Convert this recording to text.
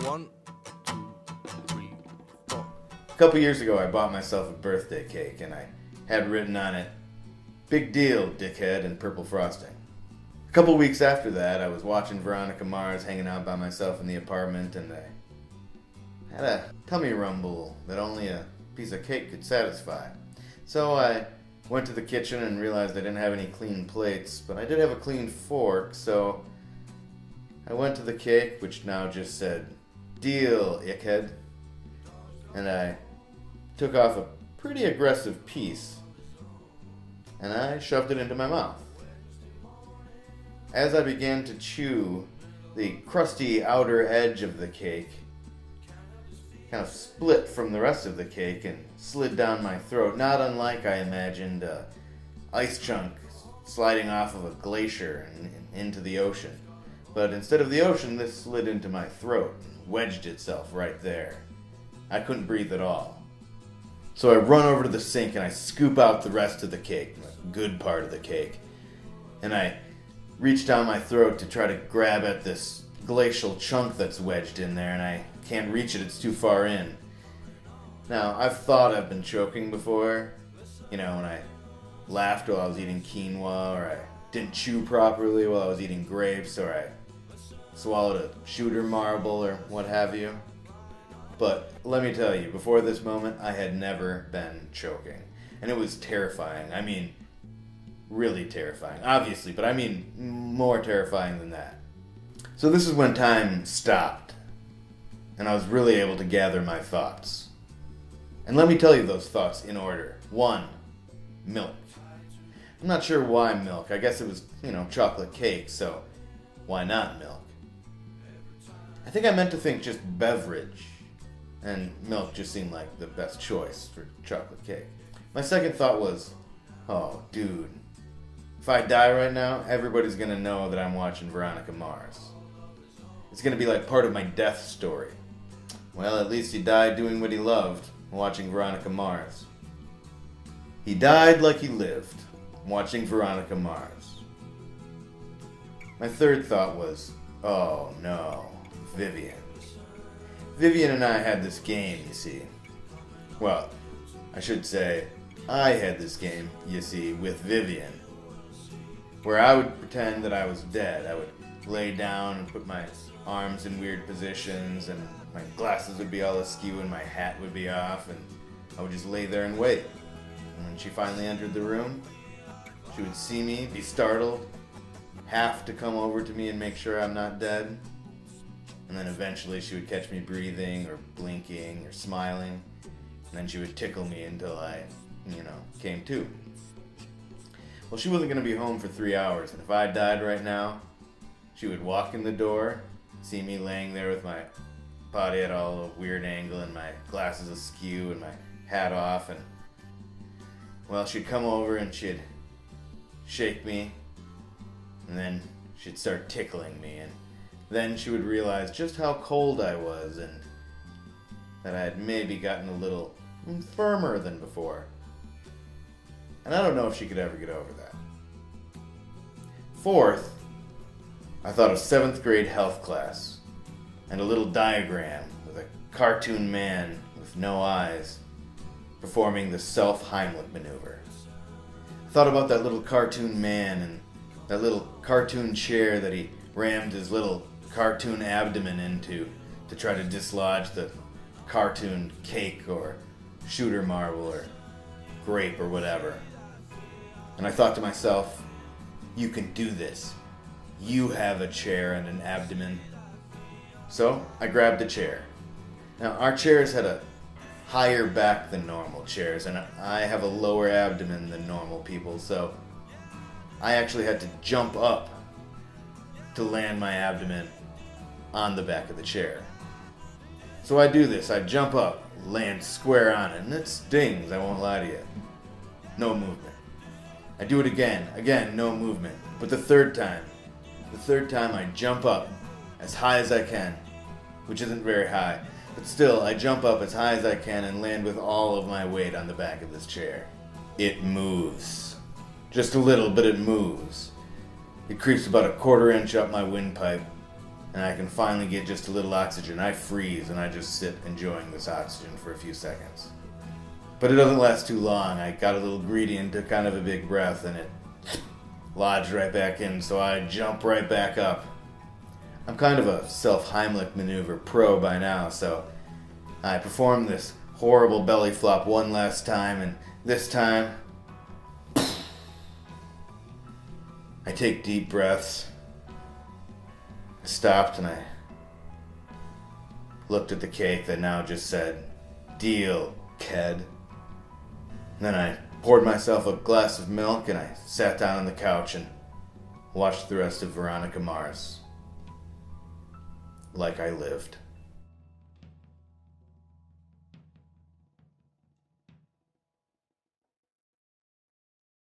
One, two, three, four. A couple years ago, I bought myself a birthday cake, and I had written on it, "Big deal, dickhead," in purple frosting. A couple weeks after that, I was watching Veronica Mars hanging out by myself in the apartment, and I had a tummy rumble that only a piece of cake could satisfy. So I went to the kitchen and realized I didn't have any clean plates, but I did have a clean fork, so I went to the cake, which now just said, "Deal, ickhead," and I took off a pretty aggressive piece, and I shoved it into my mouth. As I began to chew, the crusty outer edge of the cake kind of split from the rest of the cake and slid down my throat, not unlike I imagined a ice chunk sliding off of a glacier and into the ocean. But instead of the ocean, this slid into my throat and wedged itself right there. I couldn't breathe at all. So I run over to the sink and I scoop out the rest of the cake, the good part of the cake, and I reach down my throat to try to grab at this glacial chunk that's wedged in there, and I can't reach it, it's too far in. Now, I've thought I've been choking before, when I laughed while I was eating quinoa, or I didn't chew properly while I was eating grapes, or I swallowed a shooter marble, or what have you. But let me tell you, before this moment, I had never been choking. And it was terrifying. I mean, really terrifying. Obviously, but I mean more terrifying than that. So this is when time stopped, and I was really able to gather my thoughts. And let me tell you those thoughts in order. 1, milk. I'm not sure why milk. I guess it was, chocolate cake, so why not milk? I think I meant to think just beverage, and milk just seemed like the best choice for chocolate cake. My second thought was, oh, dude, if I die right now, everybody's gonna know that I'm watching Veronica Mars. It's gonna be like part of my death story. Well, at least he died doing what he loved, watching Veronica Mars. He died like he lived, watching Veronica Mars. My third thought was, oh no, Vivian. Vivian and I had this game, you see. Well, I should say, I had this game, you see, with Vivian, where I would pretend that I was dead. I would lay down and put my arms in weird positions, and my glasses would be all askew and my hat would be off, and I would just lay there and wait. And when she finally entered the room, she would see me, be startled, have to come over to me and make sure I'm not dead, and then eventually she would catch me breathing or blinking or smiling, and then she would tickle me until I, came to. Well, she wasn't going to be home for 3 hours, and if I died right now, she would walk in the door, see me laying there with my body at all a weird angle and my glasses askew and my hat off, and, well, she'd come over and she'd shake me, and then she'd start tickling me, and then she would realize just how cold I was and that I had maybe gotten a little firmer than before. And I don't know if she could ever get over that. Fourth, I thought of 7th grade health class and a little diagram with a cartoon man with no eyes performing the self-Heimlich maneuver. I thought about that little cartoon man and that little cartoon chair that he rammed his little cartoon abdomen into to try to dislodge the cartoon cake or shooter marble or grape or whatever. And I thought to myself, you can do this. You have a chair and an abdomen. So I grabbed a chair. Now our chairs had a higher back than normal chairs, and I have a lower abdomen than normal people, so I actually had to jump up to land my abdomen on the back of the chair. So I do this, I jump up, land square on it, and it stings, I won't lie to you. No movement. I do it again, no movement. But the third time I jump up as high as I can, which isn't very high, but still I jump up as high as I can and land with all of my weight on the back of this chair. It moves. Just a little, but it moves. It creeps about a 1/4 inch up my windpipe, and I can finally get just a little oxygen, I freeze and I just sit enjoying this oxygen for a few seconds. But it doesn't last too long. I got a little greedy and took kind of a big breath, and it lodged right back in, so I jump right back up. I'm kind of a self-Heimlich maneuver pro by now, so I perform this horrible belly flop one last time, and this time I take deep breaths. I stopped and I looked at the cake that now just said, "Deal, Ked." And then I poured myself a glass of milk and I sat down on the couch and watched the rest of Veronica Mars like I lived.